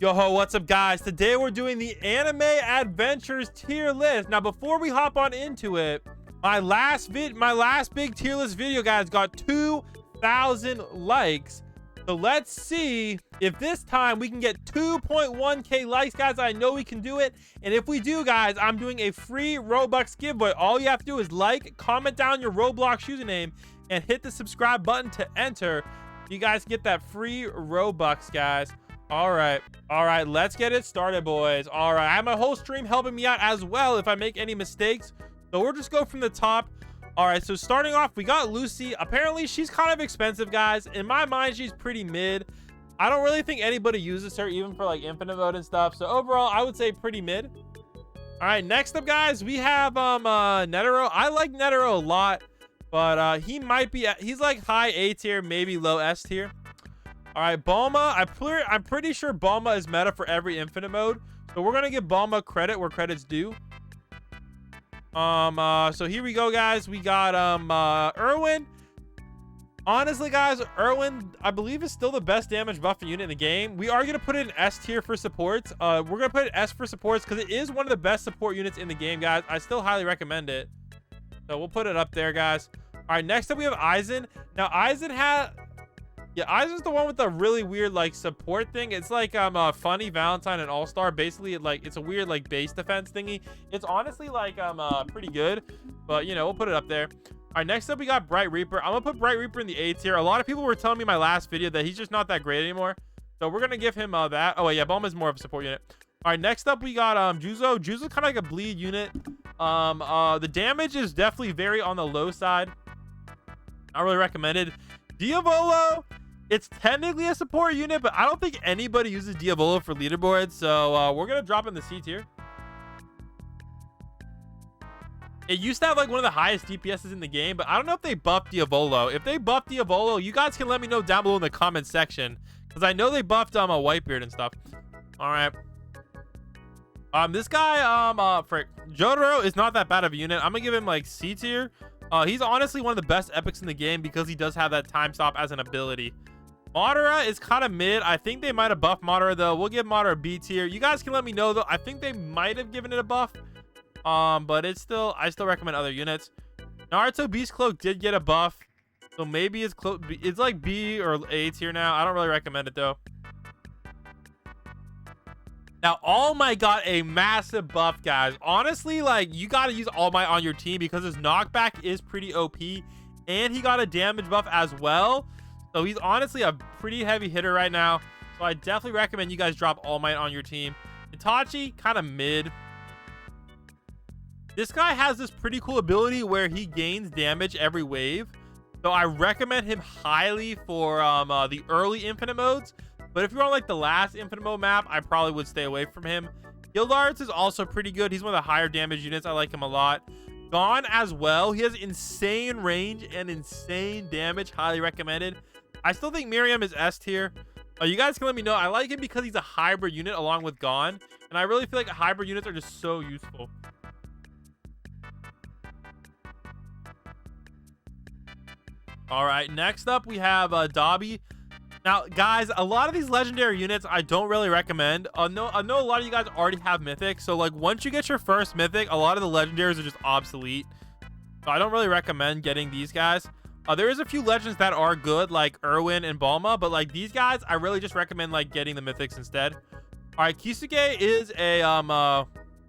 Yo, what's up, guys? Today we're doing the anime adventures tier list. Now, before we hop on into it, my last big tier list video, guys, got 2,000 likes. So let's see if this time we can get 2.1k likes, guys. I know we can do it. And if we do, guys, I'm doing a free Robux giveaway. All you have to do is like, comment down your Roblox username, and hit the subscribe button to enter. You guys get that free Robux, guys. All right, let's get it started, boys. All right, I have my whole stream helping me out as well if I make any mistakes. So we'll just go from the top. All right, so starting off, we got Lucy. Apparently, she's kind of expensive, guys. In my mind, she's pretty mid. I don't really think anybody uses her, even for like infinite mode and stuff. So overall, I would say pretty mid. All right, next up, guys, we have Netero. I like Netero a lot, but he might be, he's like high A tier, maybe low S tier. All right, Bulma. I'm pretty sure Bulma is meta for every infinite mode, so we're gonna give Bulma credit where credit's due. So here we go, guys. We got Erwin. Honestly, guys, Erwin, I believe, is still the best damage buff unit in the game. We are gonna put it in S tier for supports. We're gonna put it S for supports because it is one of the best support units in the game, guys. I still highly recommend it, so we'll put it up there, guys. All right, next up we have Aizen. Now Aizen Aizen's the one with the really weird like support thing. It's like Funny Valentine and All-Star. Basically, it's a weird like base defense thingy. It's honestly like pretty good, but you know, we'll put it up there. All right, next up we got Bright Reaper. I'm gonna put Bright Reaper in the A tier. A lot of people were telling me in my last video that he's just not that great anymore, so we're gonna give him that. Oh yeah, Bulma is more of a support unit. All right, next up we got Juzo. Juzo's kind of like a bleed unit. The damage is definitely very on the low side. Not really recommended. Diabolo, it's technically a support unit, but I don't think anybody uses Diabolo for leaderboards, so we're gonna drop in the C tier. It used to have like one of the highest DPSs in the game, but I don't know if they buffed Diabolo. If they buffed Diabolo, you guys can let me know down below in the comment section, because I know they buffed a Whitebeard and stuff. All right. This guy, frick, Jodaro is not that bad of a unit. I'm gonna give him like C tier. He's honestly one of the best epics in the game because he does have that time stop as an ability. Madara is kind of mid. I think they might have buffed Madara though. We'll give Madara B tier. You guys can let me know though. I think they might have given it a buff. But I still recommend other units. Naruto Beast Cloak did get a buff, so maybe it's like B or A tier now. I don't really recommend it though. Now, All Might got a massive buff, guys. Honestly, like, you got to use All Might on your team because his knockback is pretty OP, and he got a damage buff as well. So he's honestly a pretty heavy hitter right now. So I definitely recommend you guys drop All Might on your team. Hitachi, kind of mid. This guy has this pretty cool ability where he gains damage every wave. So I recommend him highly for the early infinite modes. But if you're on like the last infinite mode map, I probably would stay away from him. Gildarts is also pretty good. He's one of the higher damage units. I like him a lot. Gone as well. He has insane range and insane damage. Highly recommended. I still think Miriam is S tier. You guys can let me know. I like him because he's a hybrid unit along with Gone. And I really feel like hybrid units are just so useful. All right, next up we have Dobby. Now, guys, a lot of these legendary units I don't really recommend. I know a lot of you guys already have mythic, so like once you get your first mythic, a lot of the legendaries are just obsolete. So I don't really recommend getting these guys. There is a few legends that are good, like Erwin and Bulma, but like these guys, I really just recommend like getting the mythics instead. All right, Kisuke is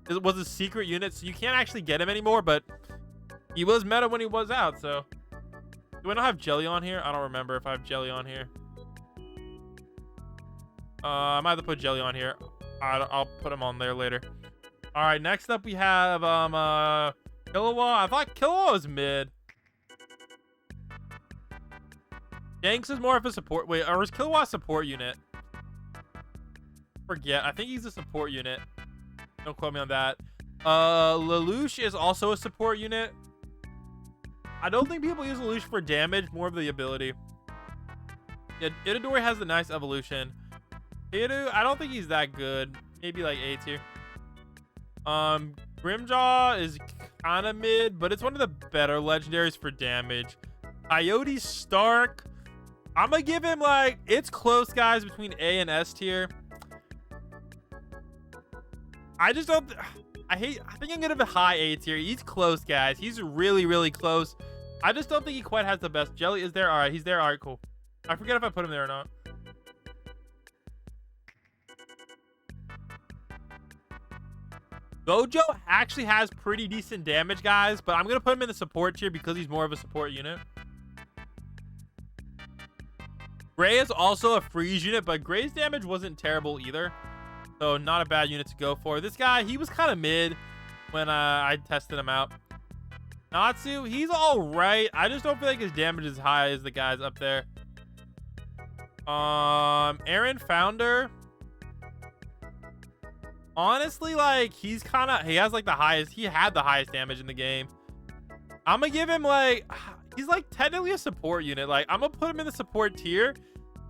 was a secret unit, so you can't actually get him anymore, but he was meta when he was out. So do I not have Jelly on here? I don't remember if I have Jelly on here. I might have to put Jelly on here. I'll put him on there later. All right, next up we have Killua. I thought Killua was mid. Shanks is more of a support. Wait, or is Killua a support unit? Forget. I think he's a support unit. Don't quote me on that. Lelouch is also a support unit. I don't think people use Lelouch for damage, more of the ability. Yeah, Itadori has a nice evolution. Hiru, I don't think he's that good. Maybe like A tier. Grimjaw is kind of mid, but it's one of the better legendaries for damage. Coyote Stark, I'm gonna give him like, it's close, guys, between A and S tier. I just don't. I think I'm gonna be high A tier. He's close, guys. He's really, really close. I just don't think he quite has the best. Jelly is there. All right, he's there. All right, cool. I forget if I put him there or not. Gojo actually has pretty decent damage, guys, but I'm gonna put him in the support tier because he's more of a support unit. Gray is also a freeze unit, but Gray's damage wasn't terrible either. So not a bad unit to go for. This guy, he was kind of mid when I tested him out. Natsu, he's all right. I just don't feel like his damage is high as the guys up there. Aaron Founder. Honestly, like, he has like the highest, he had the highest damage in the game. I'm gonna give him like, he's like technically a support unit. Like, I'm gonna put him in the support tier.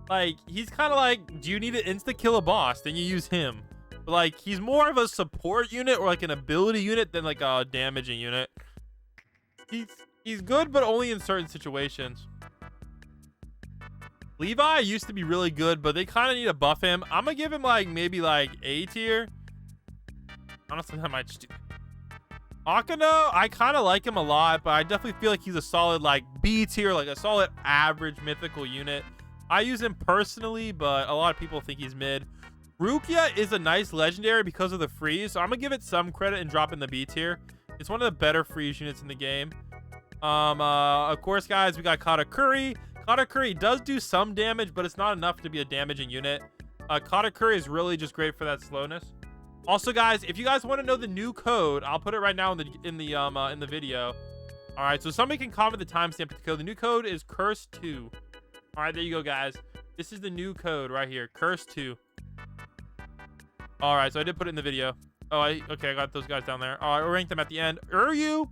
Like, he's kind of like, do you need to insta kill a boss? Then you use him. But like, he's more of a support unit or like an ability unit than like a damaging unit. He's good, but only in certain situations. Levi used to be really good, but they kind of need to buff him. I'm gonna give him like maybe like A tier. Honestly, I might just do Akano. I kind of like him a lot, but I definitely feel like he's a solid like B tier, like a solid average mythical unit. I use him personally, but a lot of people think he's mid. Rukia is a nice legendary because of the freeze, so I'm gonna give it some credit and drop in the B tier. It's one of the better freeze units in the game. Of course, guys, we got Katakuri. Katakuri does do some damage, but it's not enough to be a damaging unit. Katakuri is really just great for that slowness. Also, guys, if you guys want to know the new code, I'll put it right now in the video. All right, so somebody can comment the timestamp to the code. The new code is Curse2. All right, there you go, guys. This is the new code right here, Curse2. All right, so I did put it in the video. Oh, okay, I got those guys down there. All right, we'll rank them at the end. Uryu,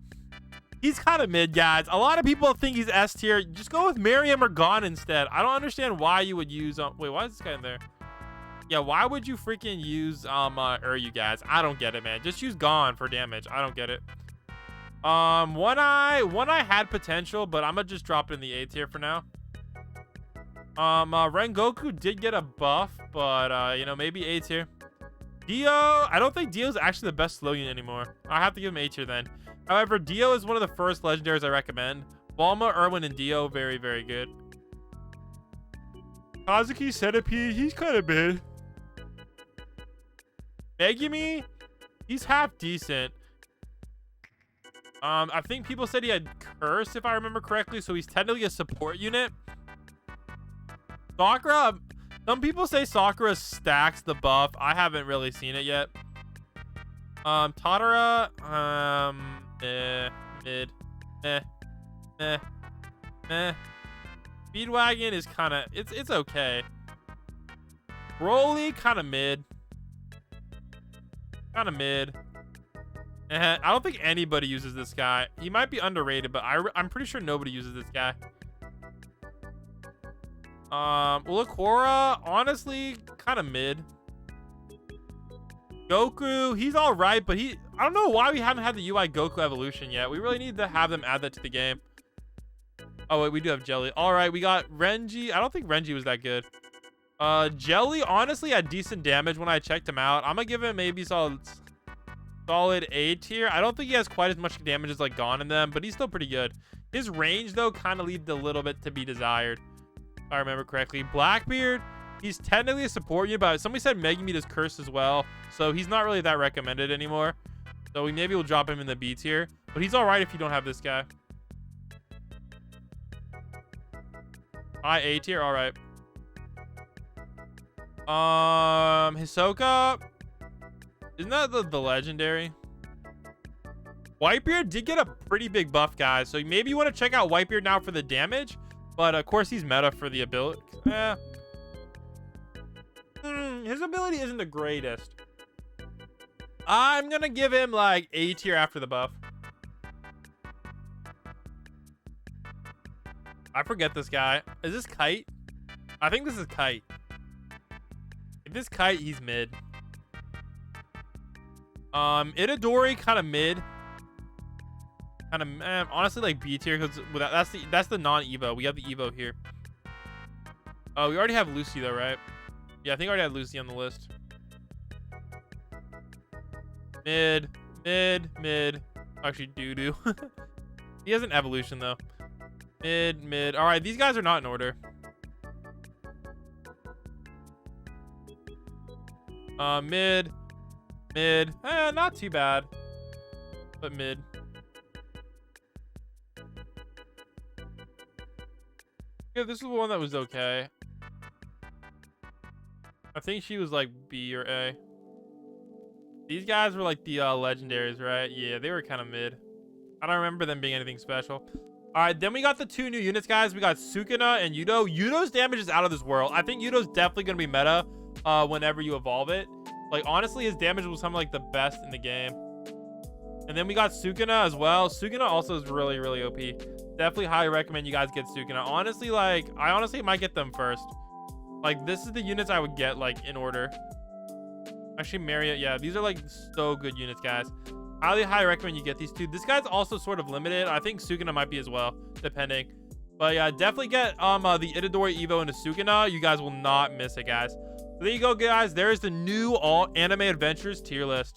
he's kind of mid, guys. A lot of people think he's S tier. Just go with Miriam or Gon instead. I don't understand why you would use wait, why is this guy in there? Yeah, why would you freaking use Uryu, guys? I don't get it, man. Just use Gon for damage. I don't get it. One Eye had potential, but I'm gonna just drop it in the A tier for now. Rengoku did get a buff, but you know, maybe A tier. Dio, I don't think Dio's actually the best slow unit anymore. I have to give him A tier then. However, Dio is one of the first legendaries I recommend. Bulma, Erwin, and Dio, very, very good. Kazuki Centipede, he's kind of mid. Megumi, he's half decent. I think people said he had Curse, if I remember correctly, so he's technically a support unit. Sakura, some people say Sakura stacks the buff. I haven't really seen it yet. Tadara, mid, Speedwagon is kind of, it's okay. Broly, kind of mid. I don't think anybody uses this guy. He might be underrated, but I'm pretty sure nobody uses this guy. Ulukora, honestly, kind of mid. Goku, he's all right, but I don't know why we haven't had the UI Goku evolution yet. We really need to have them add that to the game. Oh, wait, we do have Jelly. All right, we got Renji. I don't think Renji was that good. Jelly, honestly, had decent damage when I checked him out. I'm gonna give him maybe solid A tier. I don't think he has quite as much damage as like Gon in them, but he's still pretty good. His range, though, kind of leaves a little bit to be desired, if I remember correctly. Blackbeard, he's technically a support unit, but somebody said Megumi does Curse as well, so he's not really that recommended anymore. So maybe we'll drop him in the B tier, but he's all right if you don't have this guy. A tier, all right. Hisoka, isn't that the legendary? Whitebeard did get a pretty big buff, guys, so maybe you want to check out Whitebeard now for the damage, but of course he's meta for the ability. His ability isn't the greatest. I'm gonna give him like A tier after the buff. I forget this guy. Is this Kite? I think this is Kite. If this Kite, he's mid. Itadori, kind of mid. Kind of, honestly, like B tier, because that's the non-Evo. We have the Evo here. Oh, we already have Lucy though, right? Yeah, I think I already had Lucy on the list. Mid, mid, mid. Actually, doo-doo. He has an evolution, though. Mid, mid. All right, these guys are not in order. Mid, mid. Not too bad, but mid. Yeah, this is the one that was okay. I think she was like B or A. These guys were like the legendaries, right? Yeah, they were kind of mid. I don't remember them being anything special. All right, then we got the two new units, guys. We got Sukuna and Yuto. Yuto's damage is out of this world. I think Yuto's definitely going to be meta whenever you evolve it. Like, honestly, his damage was something like the best in the game. And then we got Sukuna as well. Sukuna also is really, really OP. Definitely highly recommend you guys get Sukuna. Honestly, like, I honestly might get them first. Like, this is the units I would get, like, in order. Actually, Marriott, yeah, these are, like, so good units, guys. Highly recommend you get these two. This guy's also sort of limited. I think Sukuna might be as well, depending. But yeah, definitely get the Itadori Evo into Sukuna. You guys will not miss it, guys. So there you go, guys. There's the new all anime adventures tier list.